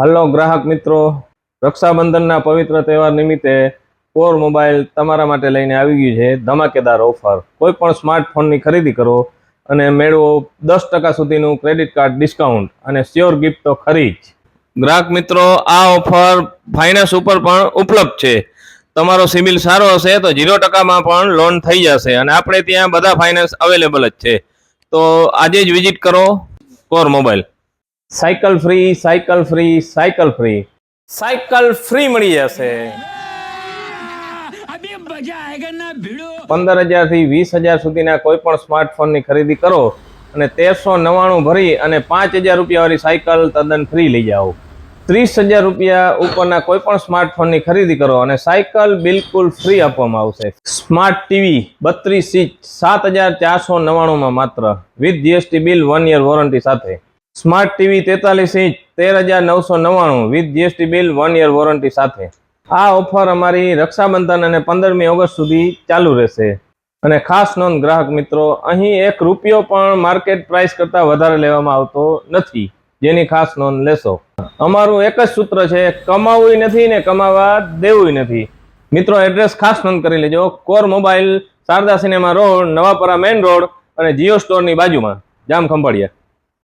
હાલો ગ્રાહક મિત્રો, રક્ષાબંધનના પવિત્ર તહેવાર નિમિત્તે કોર મોબાઈલ તમારા માટે લઈને આવી ગયું છે ધમાકેદાર ઓફર। કોઈ પણ સ્માર્ટફોનની ખરીદી કરો અને મેળવો 10% સુધીનું ક્રેડિટ કાર્ડ ડિસ્કાઉન્ટ અને શ્યોર ગિફ્ટ તો ખરી જ। ગ્રાહક મિત્રો, આ ઓફર ફાઇનાન્સ ઉપર પણ ઉપલબ્ધ છે। તમારો સિબિલ સારો હશે તો 0% માં પણ લોન થઈ જશે અને આપણે ત્યાં બધા ફાઇનાન્સ અવેલેબલ જ છે। તો આજે જ વિઝિટ કરો core mobile. Cycle free, cycle free, cycle free, cycle free મળી જશે। 15,000 થી 20,000 સુધીના કોઈ પણ સ્માર્ટફોનની ખરીદી કરો અને 1399 ભરી અને 5,000 રૂપિયા વાળી સાયકલ તદ્દન ફ્રી લઈ જાઓ। 30,000 રૂપિયા ઉપરના કોઈ પણ સ્માર્ટફોનની ખરીદી કરો અને સાયકલ બિલકુલ ફ્રી આપવામાં આવશે। સ્માર્ટ ટીવી 32 ઇંચ 7,499 માત્ર with GST bill 1 year warranty સાથે। Smart TV 43 inch 13,999 with GST bill 1 year warranty સાથે। આ ઓફર અમારી રક્ષાબંધન અને 15મી ઓગસ્ટ સુધી ચાલુ રહેશે। અને ખાસ નોંધ ગ્રાહક મિત્રો, અહીં ₹1 પણ માર્કેટ પ્રાઇસ કરતાં વધારે લેવામાં આવતો નથી, જેની ખાસ નોંધ લેશો। અમારું એક જ સૂત્ર છે, કમાવું નથી ને કમાવા દેવું નથી। મિત્રો એડ્રેસ ખાસ નોંધ કરી લેજો, core mobile, Sharda cinema road, Navapara main road અને જીઓ સ્ટોરની બાજુમાં, જામ ખંભાળિયા।